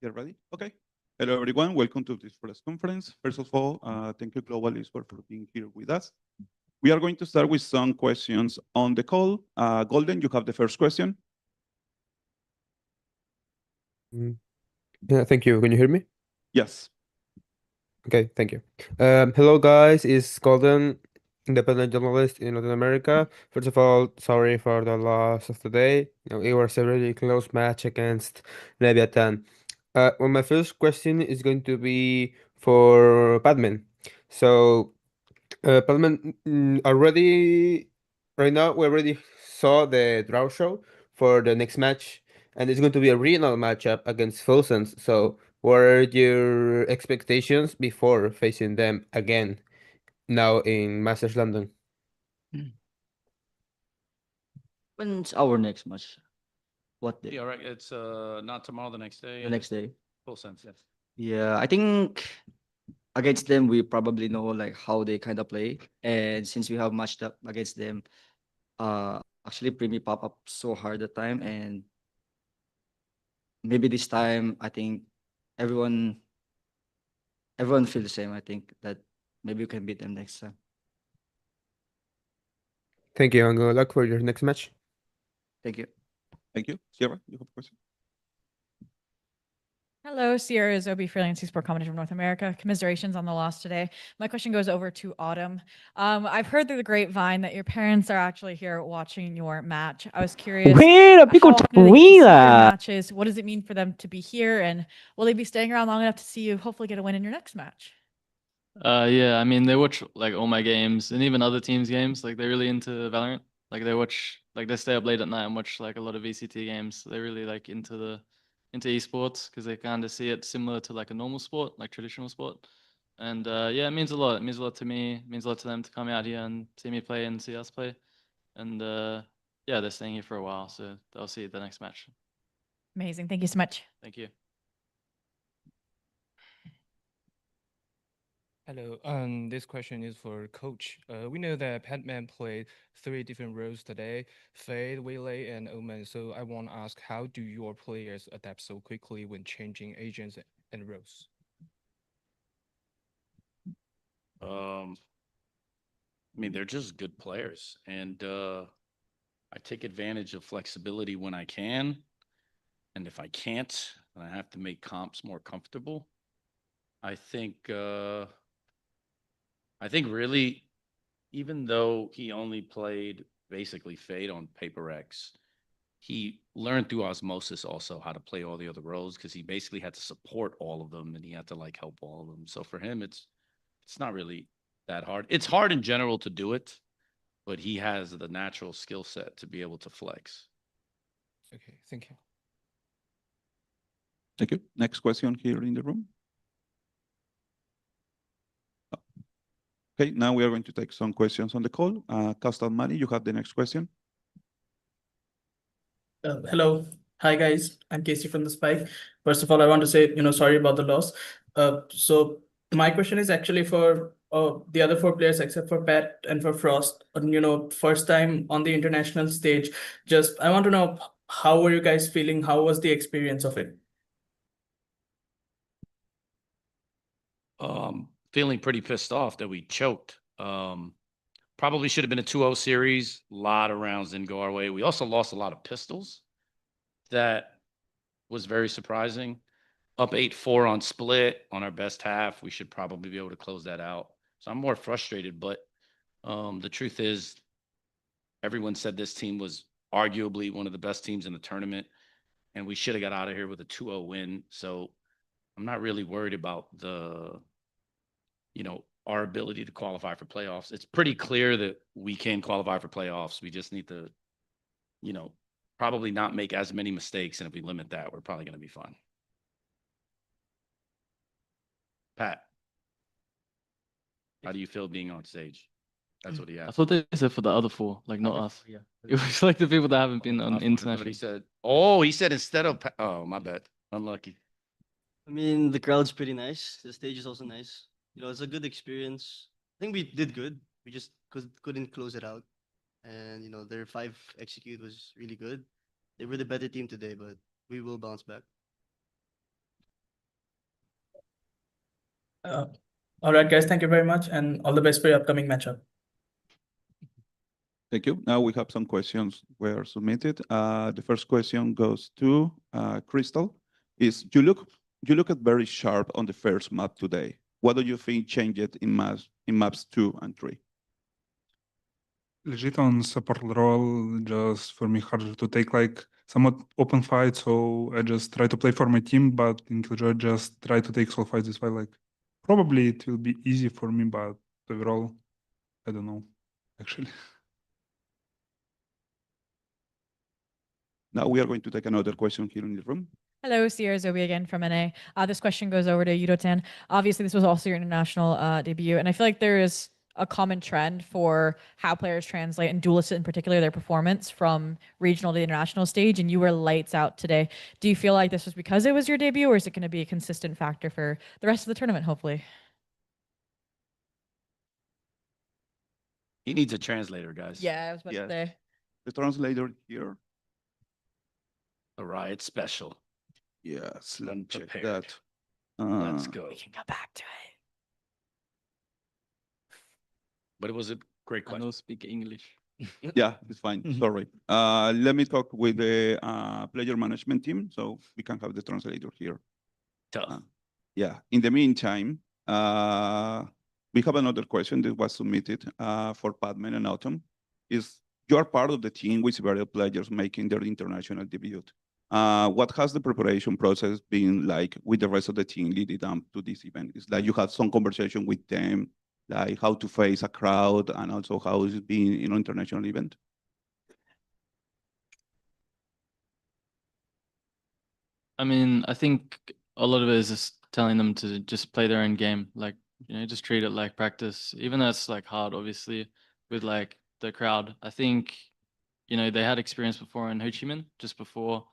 Get ready? Okay. Hello, everyone. Welcome to this press conference. First of all, thank you, Global Esports, for being here with us. We are going to start with some questions on the call. Golden, you have the first question. Mm. Yeah, thank you. Can you hear me? Yes. Okay, thank you. Hello guys, it's Golden, independent journalist in Latin America. First of all, sorry for the loss of today. It was a really close match against Leviathan. Well, my first question is going to be for Padman. So, Padman, already right now we already saw the draw show for the next match, and it's going to be a regional matchup against Phosens. So, what are your expectations before facing them again now in Masters London? When's our next match? What day? Yeah, right. It's not tomorrow, the next day. The next day. Full sense, yes. Yeah, I think against them we probably know like how they kind of play, and since we have matched up against them, actually Primi pop up so hard that time, and maybe this time I think everyone everyone feel the same. I think that maybe we can beat them next time. Thank you, and good luck for your next match. Thank you. Thank you. Sierra, you have a question? Hello, Sierra Zobi, freelance sport commentator from North America. Commiserations on the loss today. My question goes over to Autumn. I've heard through the grapevine that your parents are actually here watching your match. I was curious, Mira, how often do they get to see your matches? What does it mean for them to be here? And will they be staying around long enough to see you hopefully get a win in your next match? Yeah, I mean they watch like all my games and even other teams' games. Like they're really into Valorant. Like they watch they stay up late at night and watch like a lot of VCT games. They're really like into esports because they kind of see it similar to like a normal sport, like traditional sport. And yeah, it means a lot. It means a lot to me. It means a lot to them to come out here and see me play and see us play. And yeah, they're staying here for a while, so they'll see the next match. Amazing. Thank you so much. Thank you. Hello, this question is for Coach. We know that Padman played three different roles today, Fade, Waylay, and Omen. So I want to ask, how do your players adapt so quickly when changing agents and roles? I mean, they're just good players, and I take advantage of flexibility when I can, and if I can't, and I have to make comps more comfortable. I think really, even though he only played basically Fade on Paper X, he learned through osmosis also how to play all the other roles because he basically had to support all of them and he had to like help all of them. So for him, it's not really that hard. It's hard in general to do it, but he has the natural skill set to be able to flex. Okay, thank you. Thank you. Next question here in the room. Okay, now we are going to take some questions on the call. Castle Mani, you have the next question. Hello. Hi, guys. I'm Casey from the Spike. First of all, I want to say, sorry about the loss. So my question is actually for the other four players except for Pat and for Frost. First time on the international stage. Just I want to know, how were you guys feeling? How was the experience of it? Feeling pretty pissed off that we choked. Probably should have been a 2-0 series. A lot of rounds didn't go our way. We also lost a lot of pistols. That was very surprising. Up 8-4 on split on our best half. We should probably be able to close that out. So I'm more frustrated, but the truth is everyone said this team was arguably one of the best teams in the tournament, and we should have got out of here with a 2-0 win. So I'm not really worried about our ability to qualify for playoffs. It's pretty clear that we can qualify for playoffs. We just need to, probably not make as many mistakes. And if we limit that, we're probably going to be fine. Pat, how do you feel being on stage? That's what he I asked. thought they said for the other four, like not us. Yeah. It was like the people that haven't been on He international. said, oh, he said instead of, oh, my bad. Unlucky. I mean, the crowd's pretty nice. The stage is also nice. It's a good experience. I think we did good. We just couldn't close it out. And, their 5 execute was really good. They were the better team today, but we will bounce back. All right, guys, thank you very much, and all the best for your upcoming matchup. Thank you. Now we have some questions were submitted. The first question goes to Crystal. Is you look at very sharp on the first map today. What do you think changed in maps 2 and 3? Legit on support role, just for me harder to take like somewhat open fight, so I just try to play for my team, but in Killjoy just try to take soul fights this way. Like probably it will be easy for me, but overall, I don't know, actually. Now we are going to take another question here in the room. Hello, Sierra Zobi again from NA. This question goes over to Yudo-tan. Obviously, this was also your international debut, and I feel like there is a common trend for how players translate, and duelists in particular, their performance from regional to the international stage, and you were lights out today. Do you feel like this was because it was your debut, or is it going to be a consistent factor for the rest of the tournament, hopefully? He needs a translator, guys. Yeah, I was about to Yes. say. The translator here. A riot special. Yes, let me check Unprepared. that. Let's Uh, go. We can go back to it. But it was a great I question. don't speak English. Yeah, it's fine. Sorry. Let me talk with the player management team so we can have the translator here. Tough. Yeah. In the meantime, we have another question that was submitted for Padman and Autumn. Is you are part of the team with several players making their international debut. What has the preparation process been like with the rest of the team leading up to this event? It's like you had some conversation with them, like how to face a crowd and also how is it being in an international event? I mean, I think a lot of it is just telling them to just play their own game. Like, just treat it like practice, even though it's like hard, obviously, with like the crowd. I think, they had experience before in Ho Chi Minh, just before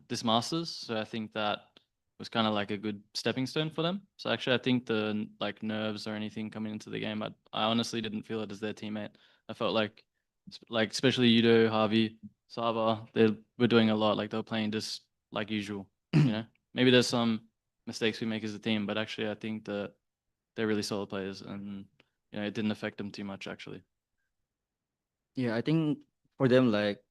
this Masters. So I think that was kind of like a good stepping stone for them. So actually, I think the like nerves or anything coming into the game, I honestly didn't feel it as their teammate. I felt like especially Yudo, Harvey, Sava, they were doing a lot. Like they were playing just like usual. Maybe there's some mistakes we make as a team, but actually, I think that they're really solid players, and it didn't affect them too much actually. Yeah, I think for them, like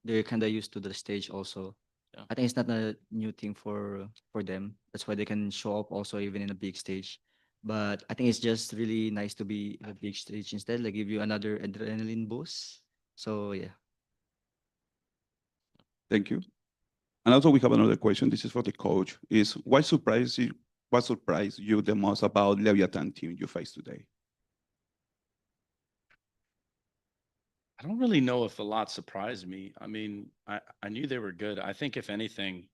they're kind of used to the stage also. Yeah. I think it's not a new thing for them. That's why they can show up also even in a big stage. But I think it's just really nice to be in a big stage instead, like give you another adrenaline boost. So yeah. Thank you. And also we have another question. This is for the coach. Is what surprised you the most about Leviathan team you face today? I don't really know if a lot surprised me. I mean, I knew they were good. I think if anything,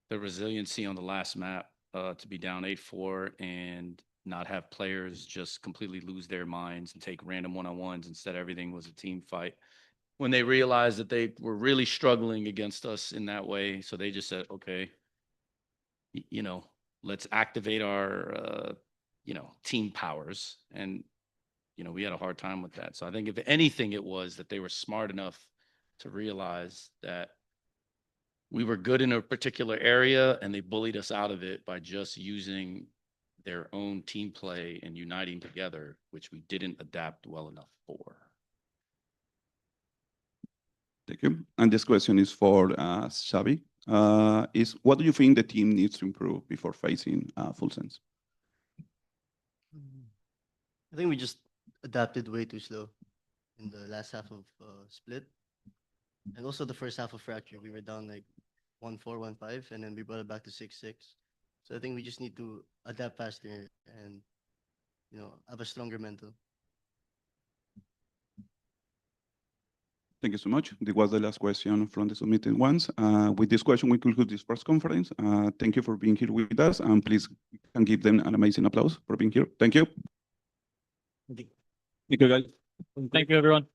the resiliency on the last map to be down 8-4 and not have players just completely lose their minds and take random one-on-ones. Instead, everything was a team fight. When they realized that they were really struggling against us in that way, so they just said, okay, let's activate our, team powers. And, we had a hard time with that. So I think if anything, it was that they were smart enough to realize that we were good in a particular area and they bullied us out of it by just using their own team play and uniting together, which we didn't adapt well enough for. Thank you. And this question is for Xavi. Is what do you think the team needs to improve before facing Full Sense? I think we just adapted way too slow in the last half of split, and also the first half of fracture. We were down like 1-4, 1-5, and then we brought it back to 6-6. So I think we just need to adapt faster and have a stronger mental. Thank you so much. This was the last question from the submitted ones. With this question, we conclude this press conference. Thank you for being here with us, and please can give them an amazing applause for being here. Thank you. Thank you, guys. Thank you, everyone.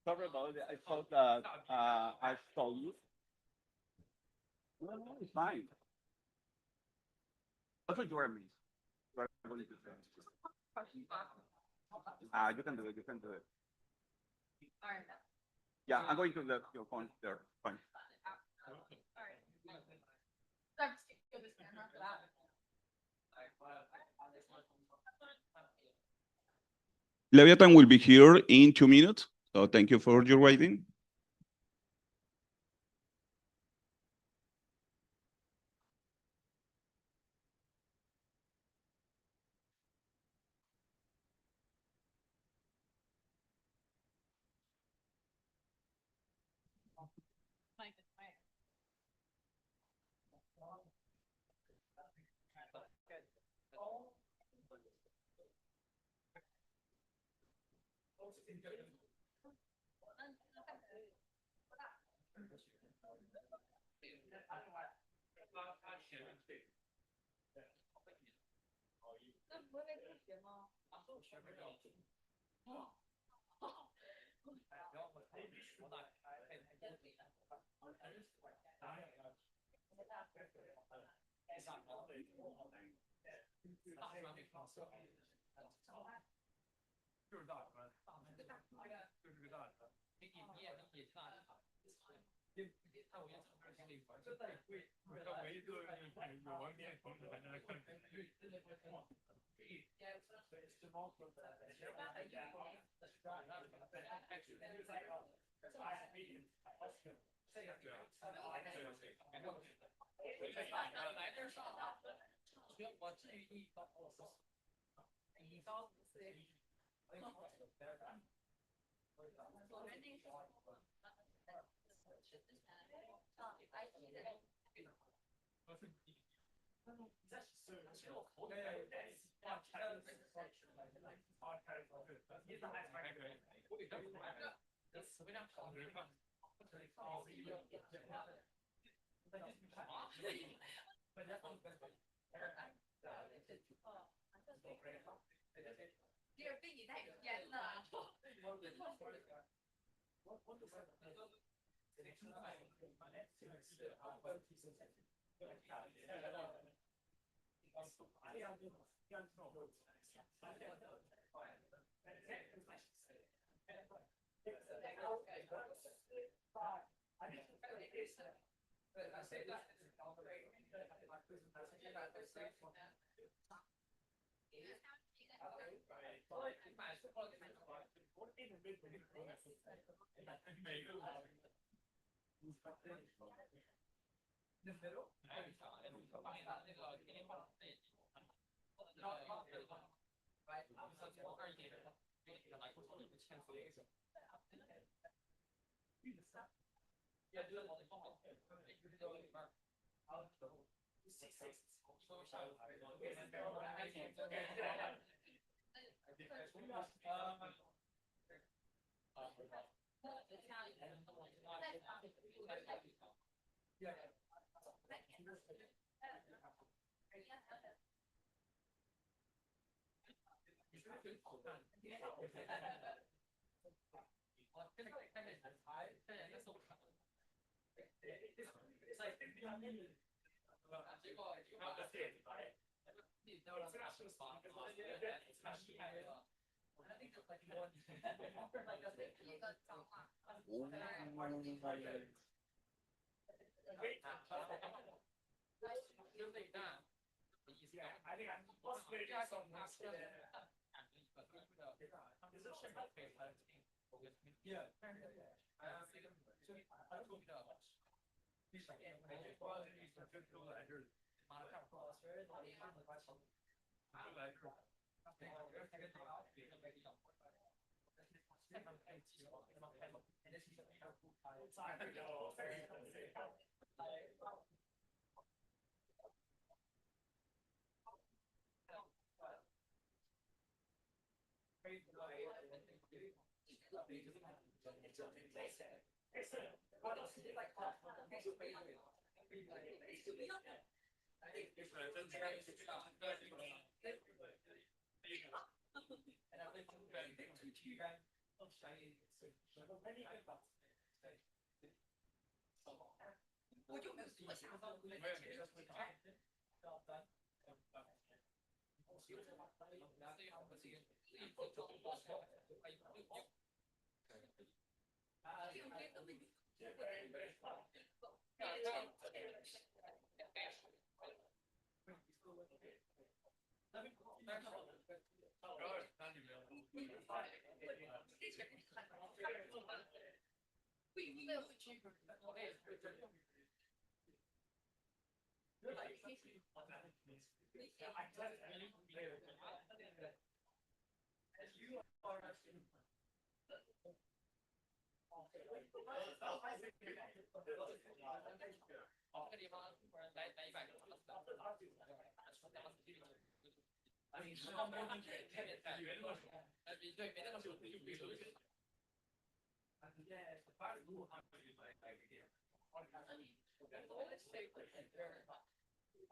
Sorry about it. I thought that I saw you. No, it's fine. Also, you are me. You are going to say. You can do it. You can do it. Yeah, I'm going to let your phone there. Fine. Leviathan will be here in 2 minutes. So thank you for your waiting.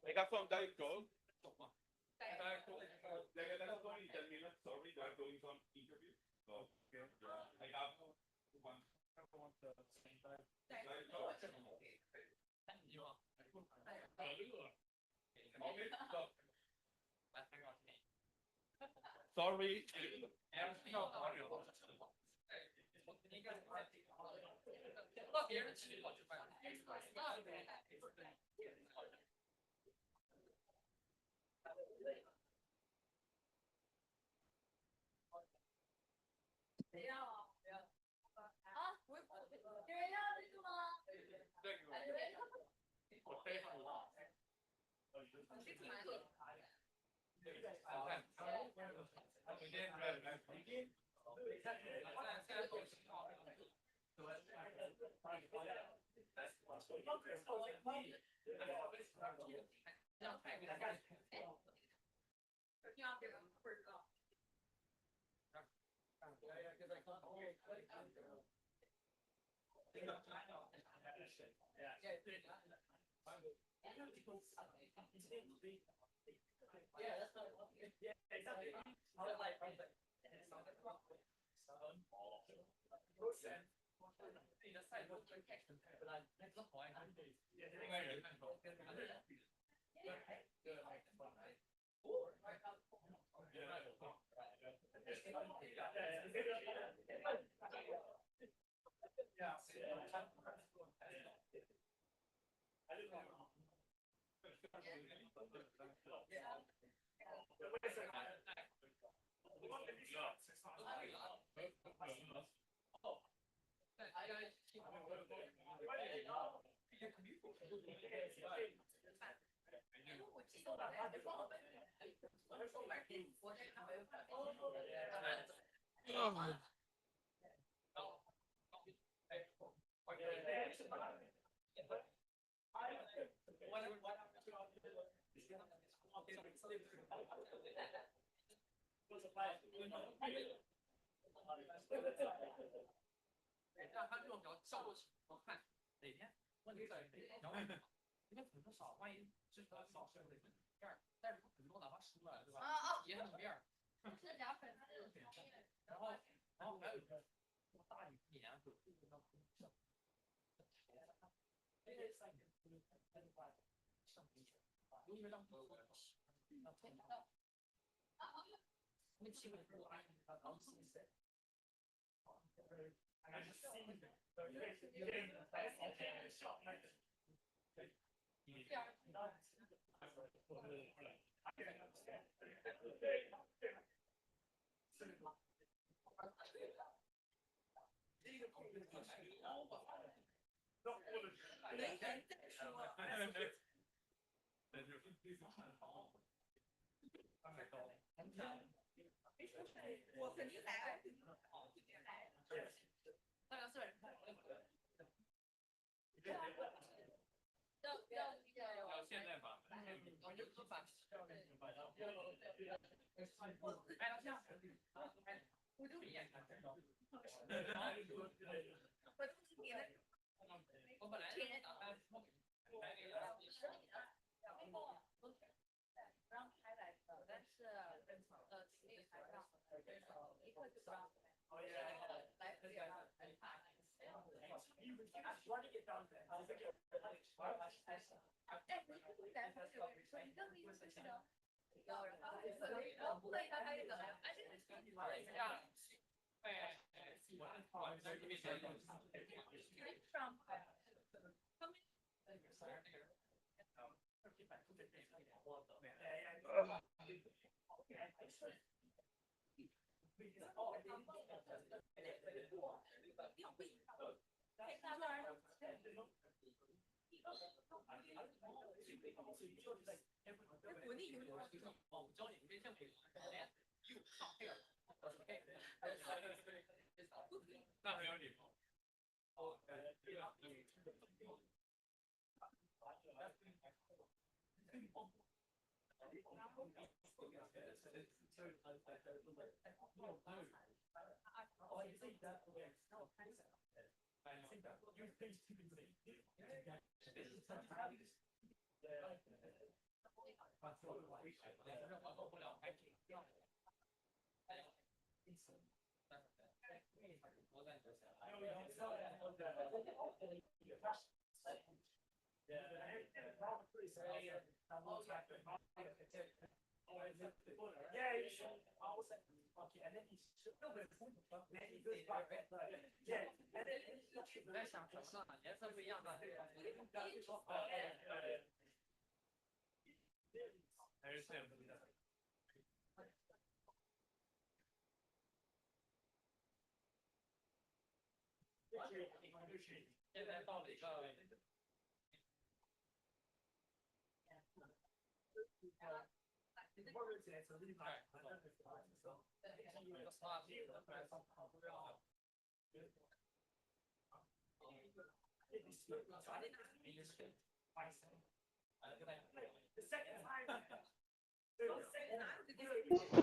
I got some Diet Coke. They got only 10 minutes. Sorry, they are doing some interviews. So, I have one. Diet Coke. Okay, stop. Sorry.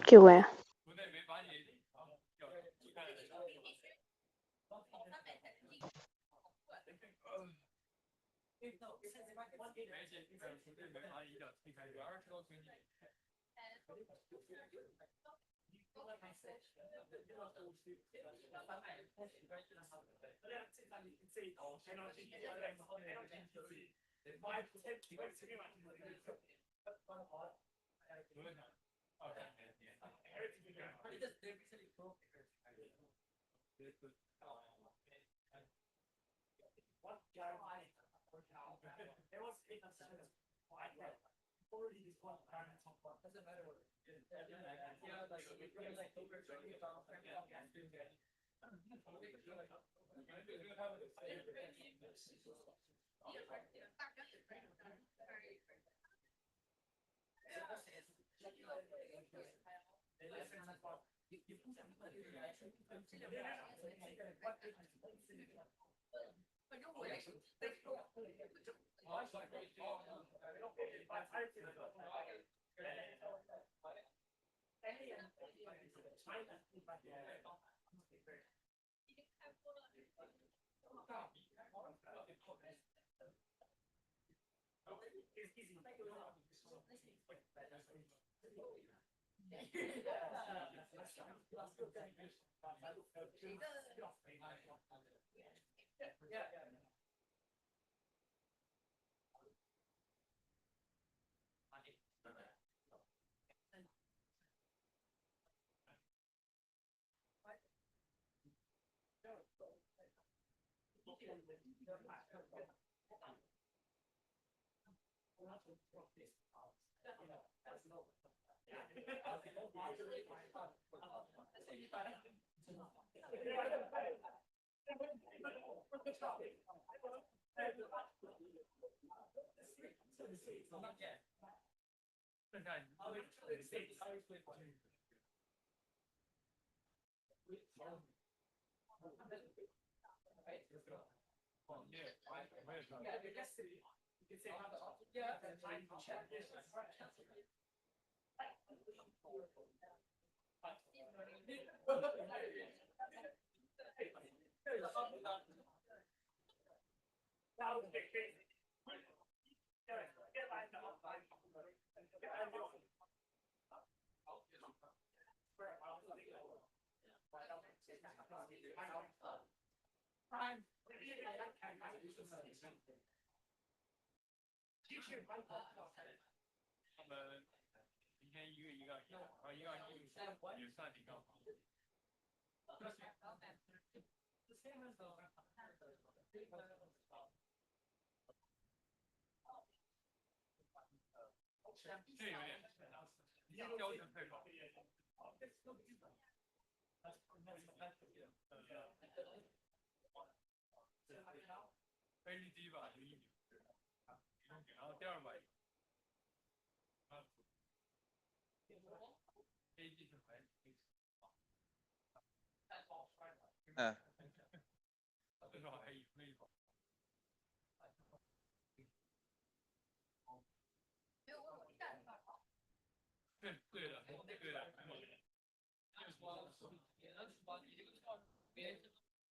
kiểu à.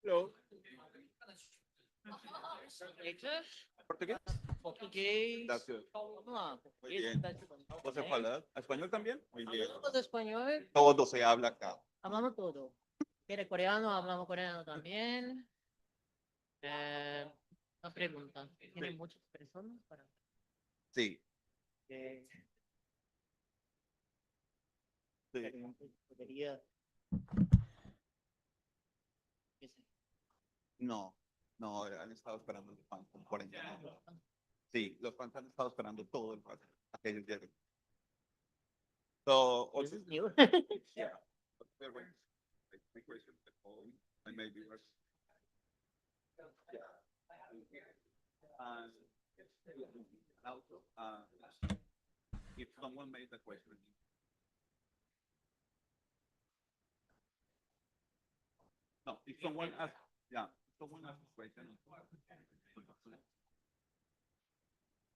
Hello. ¿Portugués? Portugués. That's good. Muy bien. ¿Vos se habla español también? Muy bien. Hablamos español, Todo se habla acá. hablamos todo. ¿Quiere coreano? Hablamos coreano también. Una pregunta. ¿Tiene muchas personas para Sí. que Sí. podría? qué sé, No, no, han estado esperando los fans con 40 años. Sí, los fans han estado esperando todo el rato a que ellos lleguen. So, This also, is new. yeah, they're waiting. My question at home, I may be rushed. Yeah. And also, if someone made a question. No, if someone asks, yeah, if someone asks a question.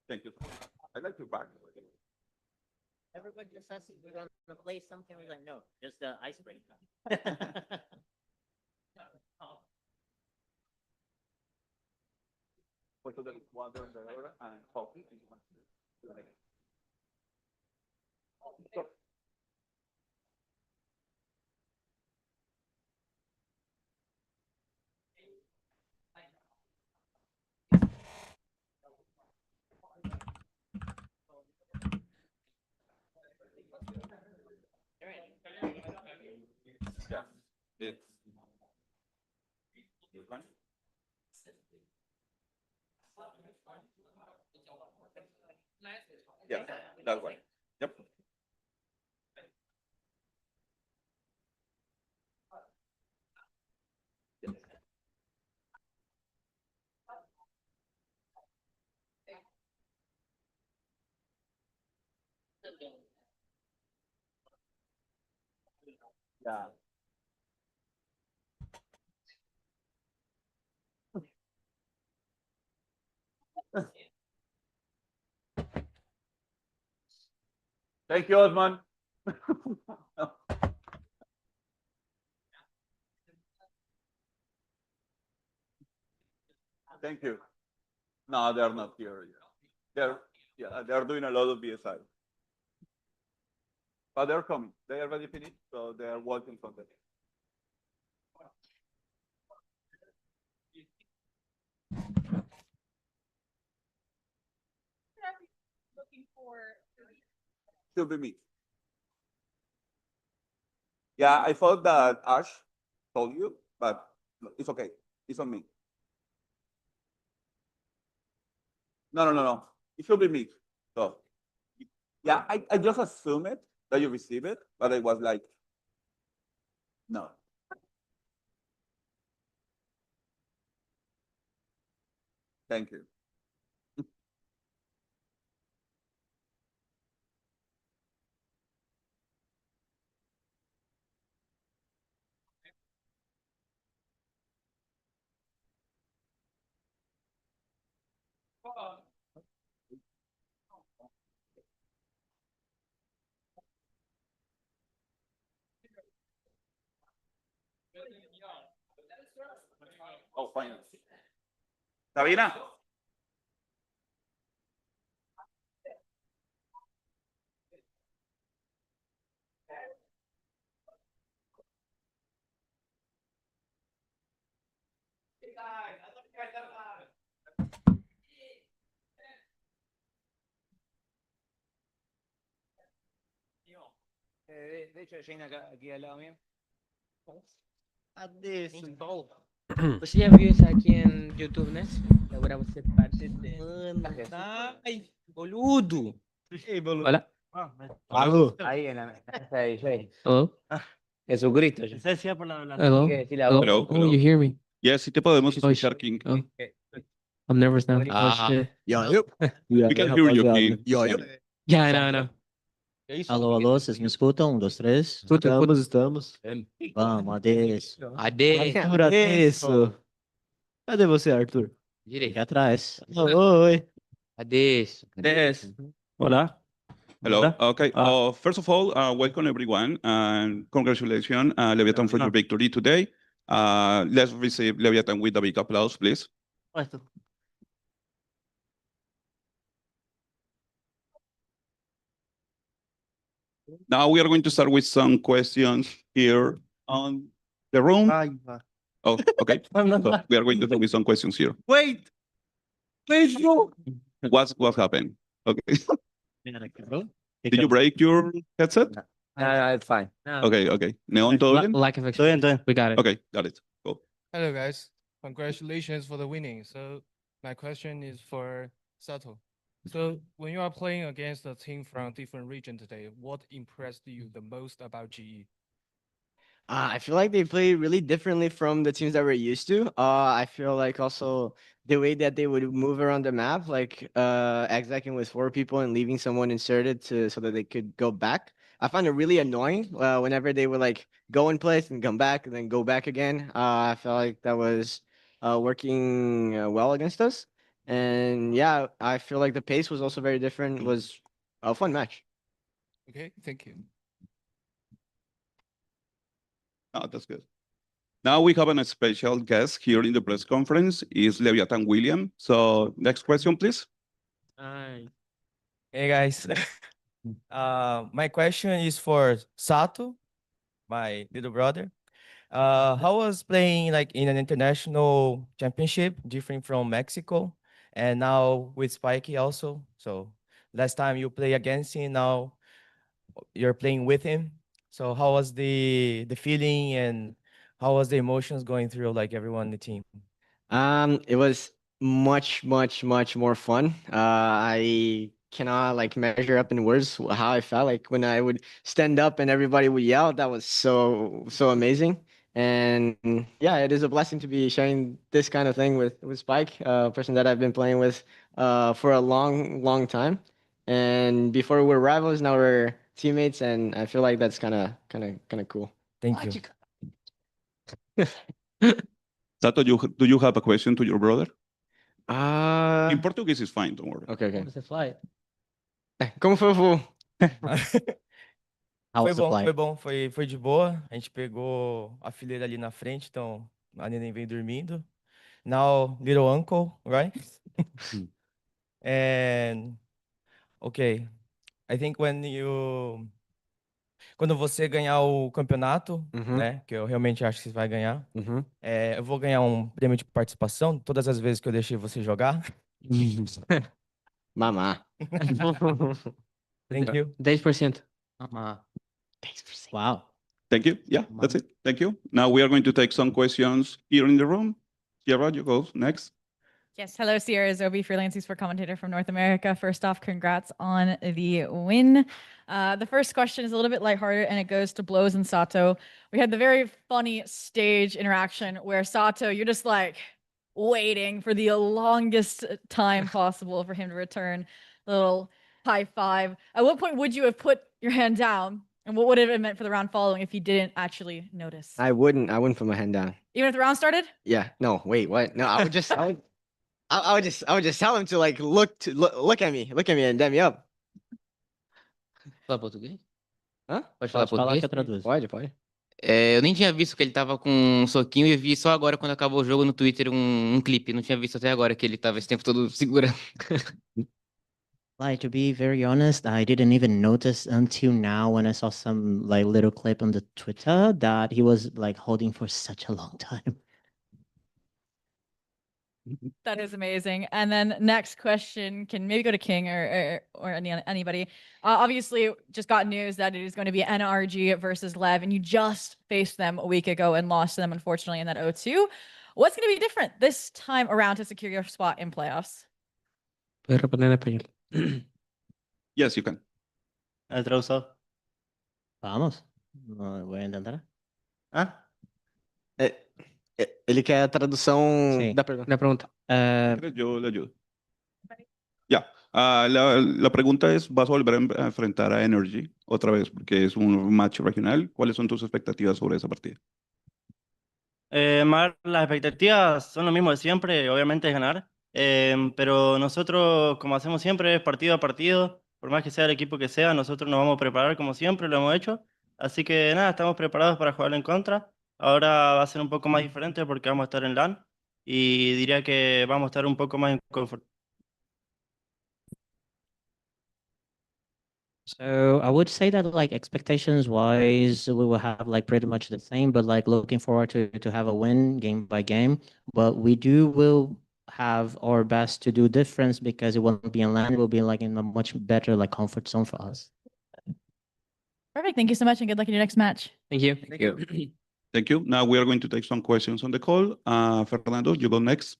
Thank you. I like your back. Everybody just asks if we're gonna play something. We're like, no, just the icebreaker. Puesto del cuadro de ahora and coffee. Yeah, it's fine. Yeah, that way. Yep. Yeah. Thank you, Osman. Thank you. No, they're not here yet. They're doing a lot of BSI. But they're coming. They already finished, so they are working on that. Looking for. Should be me. Yeah, I thought that Ash told you, but it's okay. It's on me. No. It should be me. So, yeah, I just assumed it that you receive it, but it was like, no. Thank you. Oh, fine. Sabina. De hecho, Jaina aquí al lado mío. Adesso. Você já viu isso aqui em YouTube, né? Agora você parte de... Ai, boludo! Ei, boludo. Olha. Alô. Ahí, ahí. Hello? Eso grito. Se decía por la Hello? Hello, Oh, hello. you hear me? Yes, sí te podemos Oh, escuchar, King. Oh. I'm nervous now. Oh, shit. We can hear you, King. Yeah, I know. Alô, alô, vocês me escutam? 1, 2, 3. Estamos. Vamos, adesso. Arthur, adesso. Cadê você, Arthur? Direito. Aqui atrás. Oi. Adesso. Olá. Hello. Okay. First of all, welcome everyone, and congratulations, Leviathan, for your victory today. Let's receive Leviathan with a big applause, please. Now we are going to start with some questions here on the room. Oh, okay. So we are going to start with some questions here. Wait, bro. What happened? Okay. Did you break your headset? No, it's fine. Okay. Neon, todo bien? Lack of Estoy experience. bien. We got it. Okay, got it. Go. Hello, guys. Congratulations for the winning. So my question is for Sato. So when you are playing against a team from different region today, what impressed you the most about GE? I feel like they play really differently from the teams that we're used to. I feel like also the way that they would move around the map, like execing with 4 people and leaving someone inserted so that they could go back. I found it really annoying whenever they would like go in place and come back and then go back again. I felt like that was working well against us. And yeah, I feel like the pace was also very different. It was a fun match. Okay, thank you. Oh, that's good. Now we have a special guest here in the press conference, is Leviathan William. So next question, please. Hey guys, my question is for Sato, my little brother. How was playing like in an international championship, different from Mexico, and now with Spikey also? So last time you play against him, now you're playing with him. So how was the feeling and how was the emotions going through like everyone in the team? It was much more fun. I cannot like measure up in words how I felt like when I would stand up and everybody would yell. That was so amazing. And yeah, it is a blessing to be sharing this kind of thing with Spike, a person that I've been playing with for a long time. And before we were rivals, now we're teammates, and I feel like that's kind of cool. Thank you. Sato, do you have a question to your brother? In Uh, Portuguese is fine, don't worry. okay. Como você fly? Como foi o voo? Foi bom, foi de boa. A gente pegou a fileira ali na frente, então a neném veio dormindo. Now, little uncle, right? And okay, I think quando você ganhar o campeonato, né, que eu realmente acho que você vai ganhar, eu vou ganhar um prêmio de participação todas as vezes que eu deixei você jogar. Mamá. Thank you. 10%. Mamá. 10%. Wow. Thank you. Yeah, that's it. Thank you. Now we are going to take some questions here in the room. Kiara, you go next. Yes, hello, Sierra Zobi, freelance sport commentator from North America. First off, congrats on the win. The first question is a little bit lighthearted, and it goes to Blows and Sato. We had the very funny stage interaction where Sato, you're just like waiting for the longest time possible for him to return. Little high five. At what point would you have put your hand down, and what would it have meant for the round following if you didn't actually notice? I wouldn't put my hand down. Even if the round started? Yeah, no, wait, what? No, I would just, I would just tell him to like look at me and dab me up. Fala português? Hã? Pode falar português? Pode. Eu nem tinha visto que ele tava com um soquinho e vi só agora, quando acabou o jogo, no Twitter, um clipe. Não tinha visto até agora que ele tava esse tempo todo segurando. Like, to be very honest, I didn't even notice until now when I saw some like little clip on the Twitter that he was like holding for such a long time. That is amazing. And then next question can maybe go to King or anybody. Obviously, just got news that it is going to be NRG versus Lev, and you just faced them a week ago and lost to them, unfortunately, in that 0-2. What's going to be different this time around to secure your spot in playoffs? ¿Puedes responder en español? Yes, you can. Tradução. Vamos. Voy a intentar. Ah? Ele quer a tradução Sí. da pergunta. La pregunta. Yo le ayudo. Ya. La pregunta es, ¿vas a volver a enfrentar a Energy otra vez? Porque es un match regional. ¿Cuáles son tus expectativas sobre esa partida? Las expectativas son lo mismo de siempre, obviamente es ganar, pero nosotros, como hacemos siempre, es partido a partido, por más que sea el equipo que sea, nosotros nos vamos a preparar como siempre, lo hemos hecho, así que nada, estamos preparados para jugar en contra. Ahora va a ser un poco más diferente porque vamos a estar en LAN y diría que vamos a estar un poco más en confort. So I would say that like expectations wise, we will have like pretty much the same, but like looking forward to have a win game by game. But we will have our best to do difference because it won't be in land, it will be like in a much better like comfort zone for us. Perfect. Thank you so much, and good luck in your next match. Thank you. Thank you. Now we are going to take some questions on the call. Fernando, you go next.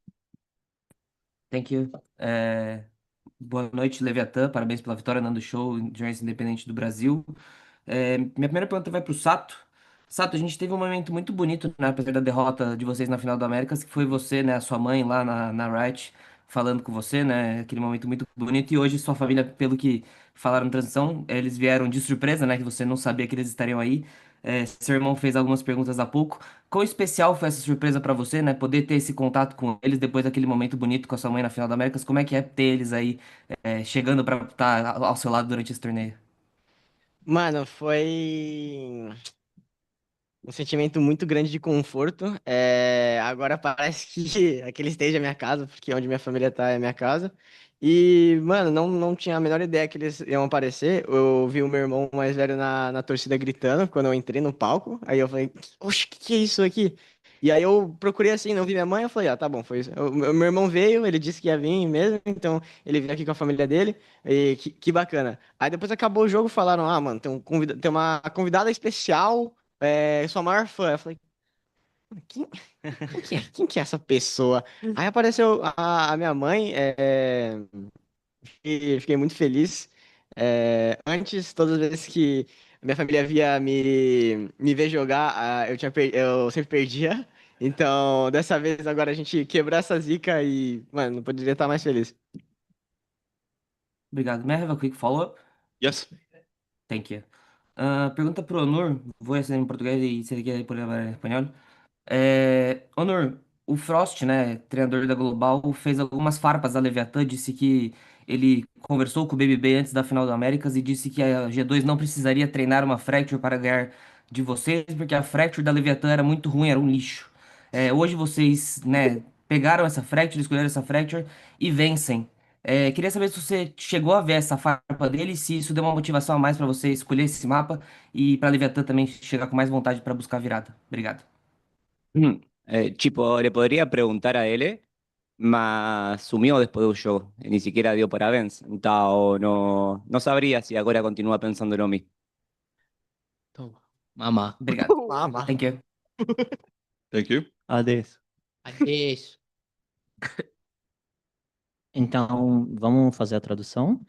Thank you. Boa noite, Leviatã. Parabéns pela vitória, Nando Show, Jornalista Independente do Brasil. Minha primeira pergunta vai para o Sato. Sato, a gente teve um momento muito bonito, né, apesar da derrota de vocês na final do Américas, que foi você, né, a sua mãe lá na Riot, falando com você, né, aquele momento muito bonito. E hoje sua família, pelo que falaram na transmissão, eles vieram de surpresa, né, que você não sabia que eles estariam aí. Seu irmão fez algumas perguntas há pouco. Quão especial foi essa surpresa para você, né, poder ter esse contato com eles depois daquele momento bonito com a sua mãe na final do Américas? Como é que é ter eles aí chegando para estar ao seu lado durante esse torneio? Mano, foi um sentimento muito grande de conforto. Agora parece que aquele stage é minha casa, porque onde minha família tá é minha casa. E, mano, não tinha a menor ideia que eles iam aparecer. Eu vi o meu irmão mais velho na torcida gritando quando eu entrei no palco. Aí eu falei, oxe, que é isso aqui? E aí eu procurei assim, não vi minha mãe, eu falei, ah, tá bom, foi isso. Meu irmão veio, ele disse que ia vir mesmo, então ele veio aqui com a família dele, e que bacana. Aí depois acabou o jogo, falaram, ah, mano, tem uma convidada especial, sua maior fã. Eu falei, quem que é essa pessoa? Aí apareceu a minha mãe, e fiquei muito feliz. Antes, todas as vezes que minha família via me ver jogar, eu sempre perdia. Então, dessa vez, agora a gente quebrou essa zica e, mano, não poderia estar mais feliz. Obrigado. May I have a quick follow-up? Yes. Thank you. Pergunta pro Onur, vou ser em português e se ele quer por em espanhol. Onur, o Frost, né, treinador da Global, fez algumas farpas da Leviatã, disse que ele conversou com o BBB antes da final do Américas e disse que a G2 não precisaria treinar uma Fracture para ganhar de vocês, porque a Fracture da Leviatã era muito ruim, era um lixo. Hoje vocês, né, pegaram essa Fracture, escolheram essa Fracture e vencem. Queria saber se você chegou a ver essa farpa dele, e se isso deu uma motivação a mais para você escolher esse mapa e para a Leviatã também chegar com mais vontade para buscar a virada. Obrigado. Tipo, le podría preguntar a él, mas sumió después del show, ni siquiera dio parabéns. Então, no sabría si ahora continúa pensando lo mismo. Mama. Obrigado. Mama. Thank you. Thank you. Adeus. Adeus. Então, vamos fazer a tradução.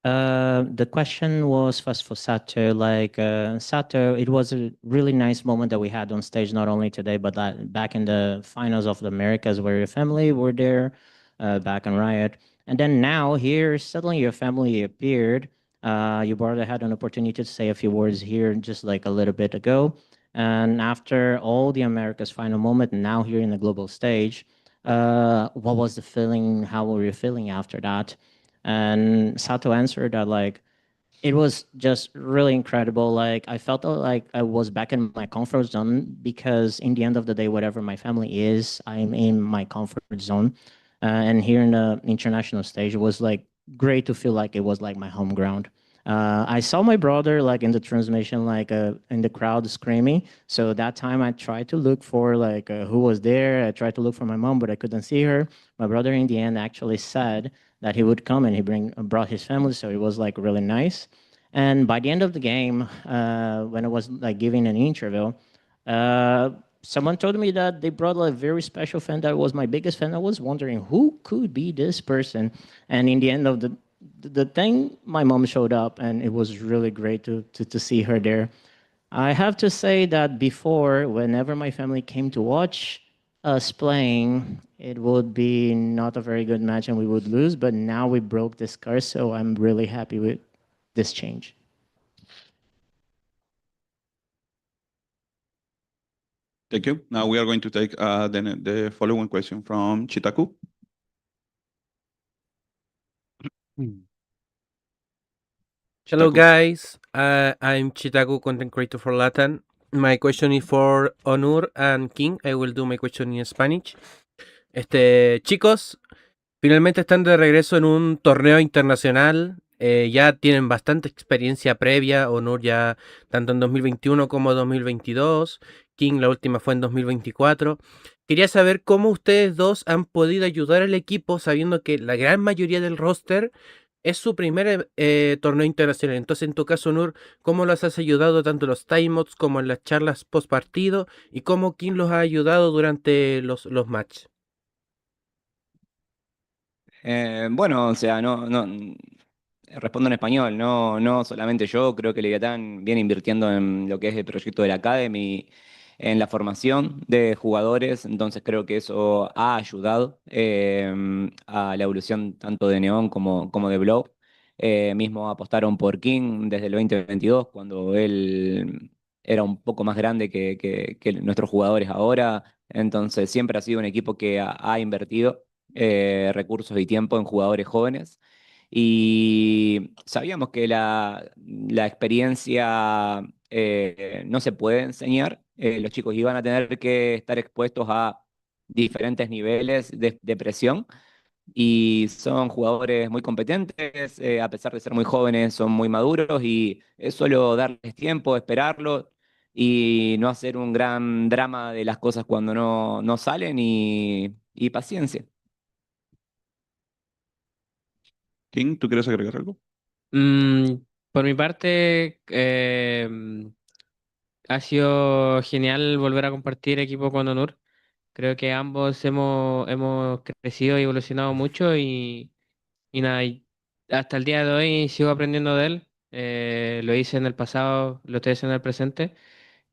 The question was first for Sato, like Sato, it was a really nice moment that we had on stage, not only today, but back in the finals of the Americas where your family were there, back in Riot. And then now here, suddenly your family appeared. Your brother had an opportunity to say a few words here just like a little bit ago. And after all the Americas final moment, now here in the global stage, what was the feeling? How were you feeling after that? And Sato answered that like it was just really incredible. Like I felt like I was back in my comfort zone because in the end of the day, whatever my family is, I'm in my comfort zone. And here in the international stage, it was like great to feel like it was like my home ground. I saw my brother like in the transmission, like in the crowd screaming. So that time I tried to look for like who was there. I tried to look for my mom, but I couldn't see her. My brother in the end actually said that he would come and he brought his family, so it was like really nice. And by the end of the game, when I was like giving an interview, uh, someone told me that they brought like, a very special fan that was my biggest fan. I was wondering who could be this person, and in the end of the thing, my mom showed up, and it was really great to see her there. I have to say that before, whenever my family came to watch us playing, it would be not a very good match and we would lose. But now we broke this curse, so I'm really happy with this change. Thank you. Now we are going to take the following question from Chitaku. Hello Chitaku. guys, I'm Chitaku, content creator for Latin. My question is for Onur and King. I will do my question in Spanish. Chicos, finalmente están de regreso en un torneo internacional. Ya tienen bastante experiencia previa. Onur ya tanto en 2021 como 2022. King la última fue en 2024. Quería saber cómo ustedes dos han podido ayudar al equipo sabiendo que la gran mayoría del roster es su primer torneo internacional. Entonces, en tu caso, Nur, ¿cómo los has ayudado tanto en los timeouts como en las charlas post partido? ¿Y cómo King los ha ayudado durante los matches? Bueno, o sea, respondo en español, no solamente yo, creo que Leviatán viene invirtiendo en lo que es el proyecto de la Academy, en la formación de jugadores, entonces creo que eso ha ayudado a la evolución tanto de Neon como de Blow. Mismo apostaron por King desde el 2022, cuando él era un poco más grande que nuestros jugadores ahora, entonces siempre ha sido un equipo que ha invertido recursos y tiempo en jugadores jóvenes. Y sabíamos que la experiencia no se puede enseñar. Los chicos iban a tener que estar expuestos a diferentes niveles de presión y son jugadores muy competentes, a pesar de ser muy jóvenes, son muy maduros y es solo darles tiempo, esperarlo y no hacer un gran drama de las cosas cuando no salen y paciencia. King, ¿tú quieres agregar algo? Por mi parte, ha sido genial volver a compartir equipo con Onur. Creo que ambos hemos crecido y evolucionado mucho y nada, y hasta el día de hoy sigo aprendiendo de él. Lo hice en el pasado, lo estoy haciendo en el presente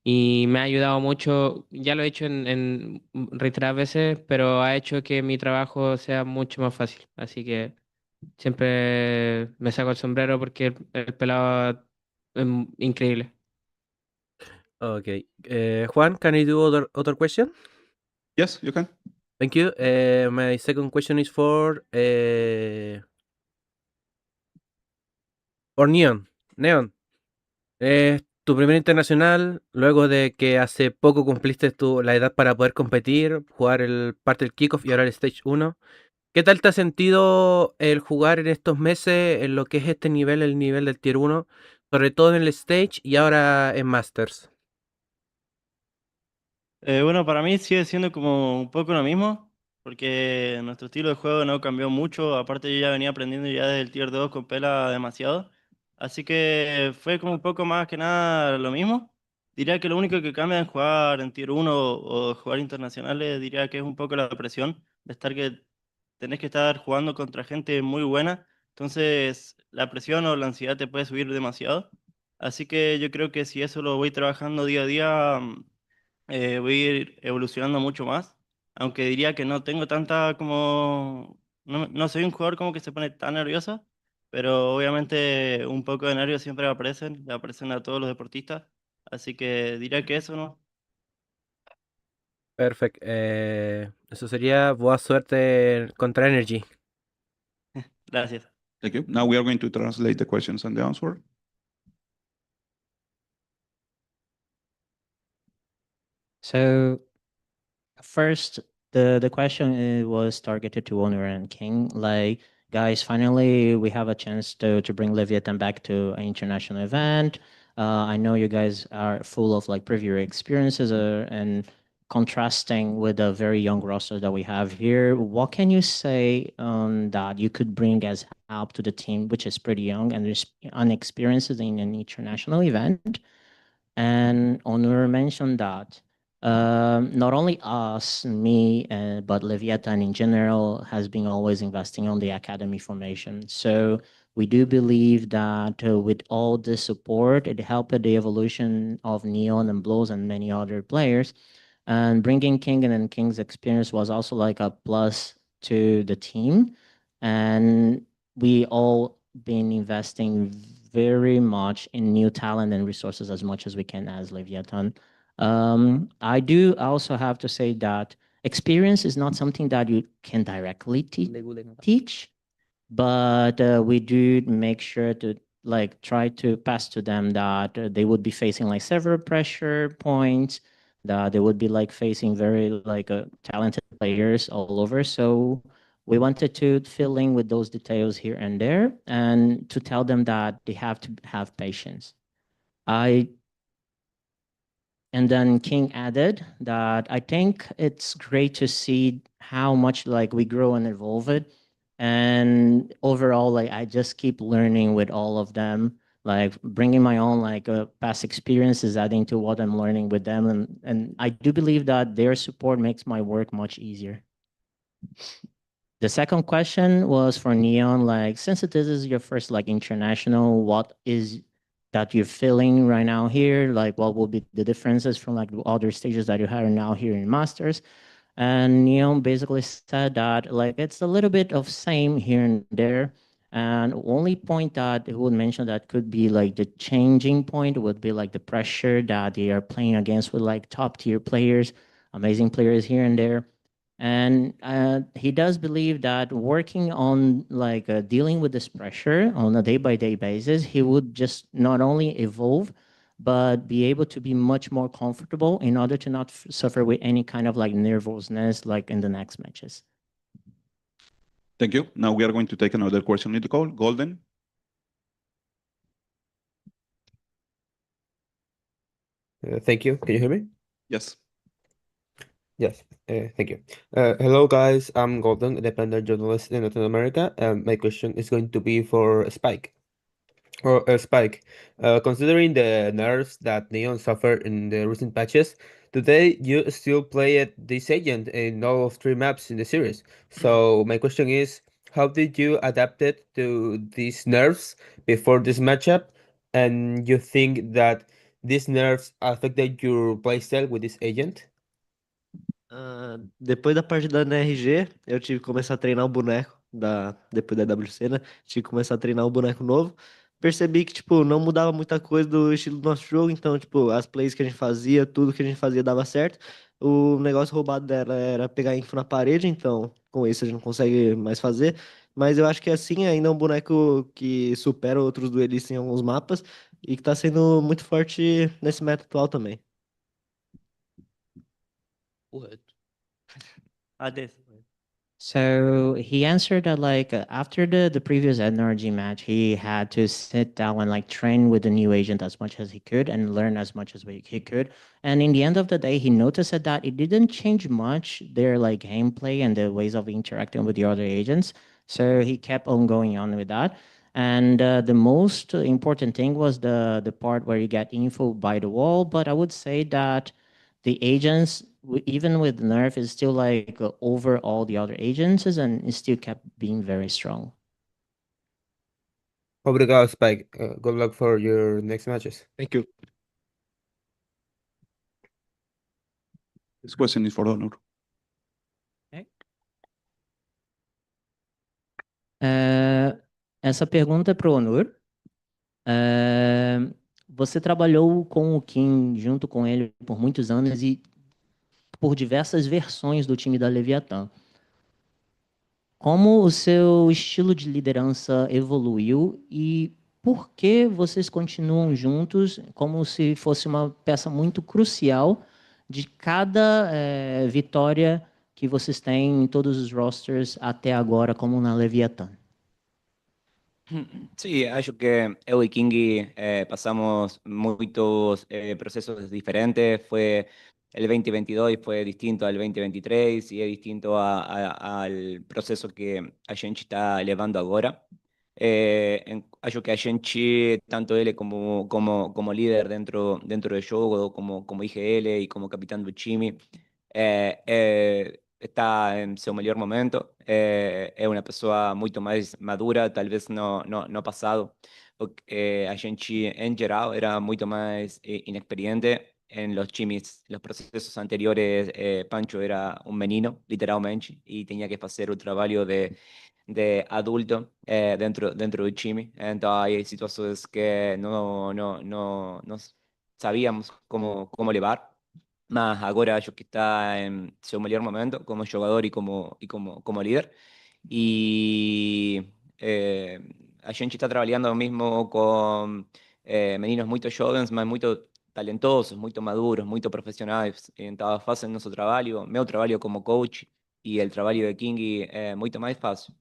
y me ha ayudado mucho. Ya lo he hecho en reiteradas veces, pero ha hecho que mi trabajo sea mucho más fácil. Así que siempre me saco el sombrero porque el pelado es increíble. Okay. Juan, can I do other question? Yes, you can. Thank you. My second question is for Neon. Neon, tu primer internacional, luego de que hace poco cumpliste la edad para poder competir, jugar parte del kickoff y ahora el Stage 1. ¿Qué tal te has sentido el jugar en estos meses en lo que es este nivel, el nivel del Tier 1, sobre todo en el Stage y ahora en Masters? Bueno, para mí sigue siendo como un poco lo mismo, porque nuestro estilo de juego no cambió mucho. Aparte, yo ya venía aprendiendo ya desde el Tier 2 con Pela demasiado. Así que fue como un poco más que nada lo mismo. Diría que lo único que cambia en jugar en Tier 1 o jugar internacionales, diría que es un poco la presión de estar tenés que estar jugando contra gente muy buena, entonces la presión o la ansiedad te puede subir demasiado. Así que yo creo que si eso lo voy trabajando día a día, voy a ir evolucionando mucho más. Aunque diría que no tengo tanta como... No soy un jugador como que se pone tan nervioso, pero obviamente un poco de nervios siempre aparecen, le aparecen a todos los deportistas. Así que diría que eso, ¿no? Perfecto. Eso sería boa suerte contra Energy. Gracias. Thank you. Now we are going to translate the questions and the answer. So first, the question was targeted to Honor and King. Like, guys, finally we have a chance to bring Leviathan back to an international event. I know you guys are full of like previous experiences and contrasting with the very young roster that we have here. What can you say that you could bring as help to the team, which is pretty young and there's unexperienced in an international event? And Onur mentioned that not only us, me, but Leviathan in general has been always investing on the academy formation. So we do believe that with all the support, it helped the evolution of Neon and Blows and many other players. And bringing King and King's experience was also like a plus to the team. And we all been investing very much in new talent and resources as much as we can as Leviathan. I do also have to say that experience is not something that you can directly teach, but we do make sure to like try to pass to them that they would be facing like several pressure points, that they would be like facing very like talented players all over. So we wanted to fill in with those details here and there and to tell them that they have to have patience. And then King added that I think it's great to see how much like we grow and evolve it. And overall, like I just keep learning with all of them, like bringing my own like past experiences, adding to what I'm learning with them. And I do believe that their support makes my work much easier. The second question was for Neon, like since this is your first like international, what is that you're feeling right now here? Like what will be the differences from like the other stages that you had now here in Masters? And Neon basically said that like it's a little bit of same here and there. And only point that he would mention that could be like the changing point would be like the pressure that they are playing against with like top tier players, amazing players here and there. And he does believe that working on like dealing with this pressure on a day-by-day basis, he would just not only evolve, but be able to be much more comfortable in order to not suffer with any kind of like nervousness like in the next matches. Thank you. Now we are going to take another question in the call. Golden. Thank you. Can you hear me? Yes. Yes, thank you. Hello, guys. I'm Golden, independent journalist in Latin America. My question is going to be for Spike. Spike, considering the nerfs that Neon suffered in the recent patches, today you still play at this agent in all of 3 maps in the series. So my question is, how did you adapt it to these nerfs before this matchup? And you think that these nerfs affected your playstyle with this agent? Depois da partida da NRG, eu tive que começar a treinar o boneco depois da WC, né? Tive que começar a treinar o boneco novo. Percebi que, tipo, não mudava muita coisa do estilo do nosso jogo, então, tipo, as plays que a gente fazia, tudo que a gente fazia dava certo. O negócio roubado dela era pegar info na parede, então, com isso a gente não consegue mais fazer. Mas eu acho que assim ainda é um boneco que supera outros duelistas em alguns mapas e que tá sendo muito forte nesse meta atual também. So he answered that like after the previous energy match, he had to sit down and like train with the new agent as much as he could and learn as much as he could. And in the end of the day, he noticed that it didn't change much their like gameplay and the ways of interacting with the other agents. So he kept on going on with that. And the most important thing was the part where you get info by the wall. But I would say that the agents even with nerf, is still like over all the other agencies and it still kept being very strong. Obrigado, Spike. Good luck for your next matches. Thank you. This question is for Honor. Essa pergunta é para o Onur. Você trabalhou com o Kim junto com ele por muitos anos e por diversas versões do time da Leviatã. Como o seu estilo de liderança evoluiu e por que vocês continuam juntos como se fosse uma peça muito crucial de cada vitória que vocês têm em todos os rosters até agora, como na Leviatã? Sí, acho que eu y Kingi pasamos muchos procesos diferentes. El 2022 fue distinto al 2023 y es distinto al proceso que a gente está levando agora. Acho que a gente, tanto ele como líder dentro del jogo, como IGL y como capitán do time, está en su mejor momento. Es una persona mucho más madura, tal vez no pasado. A gente, en geral, era mucho más inexperiente. En los times, los procesos anteriores, Pancho era un menino, literalmente, y tenía que hacer un trabajo de adulto dentro del time. Entonces hay situaciones que no sabíamos cómo llevar. Mas agora acho que está en su mejor momento como jugador y como líder. Y a gente está trabajando mismo con meninos muy jóvenes, mas muy talentosos, muy maduros, muy profesionales. Entonces fácil nuestro trabajo, meu trabajo como coach y el trabajo de Kingi mucho más fácil.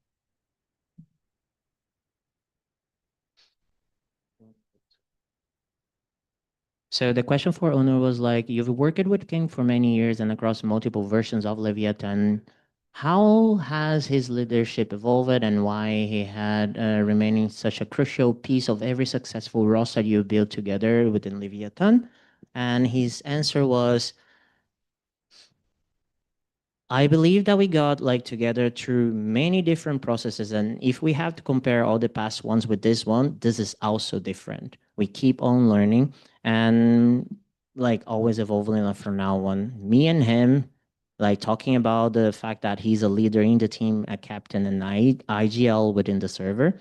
So the question for Onur was like, you've worked with King for many years and across multiple versions of Leviathan. How has his leadership evolved and why he had remaining such a crucial piece of every successful roster you built together within Leviathan? And his answer was, I believe that we got like together through many different processes. And if we have to compare all the past ones with this one, this is also different. We keep on learning and like always evolving from now on. Me and him, like talking about the fact that he's a leader in the team, a captain and IGL within the server.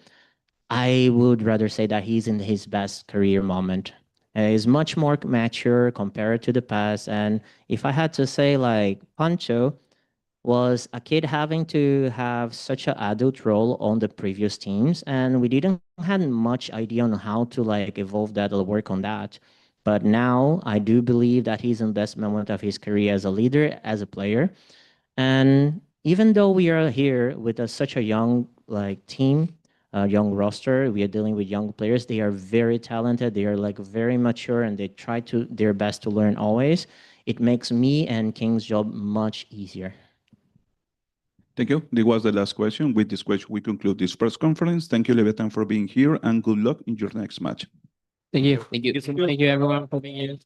I would rather say that he's in his best career moment. He's much more mature compared to the past. And if I had to say like Pancho, was a kid having to have such an adult role on the previous teams, and we didn't have much idea on how to like evolve that or work on that. But now I do believe that he's in the best moment of his career as a leader, as a player. And even though we are here with such a young like team, young roster, we are dealing with young players. They are very talented. They are like very mature, and they try to their best to learn always. It makes me and King's job much easier. Thank you. This was the last question. With this question, we conclude this press conference. Thank you, Leviathan, for being here, and good luck in your next match. Thank you. Thank you. Thank you everyone for being here.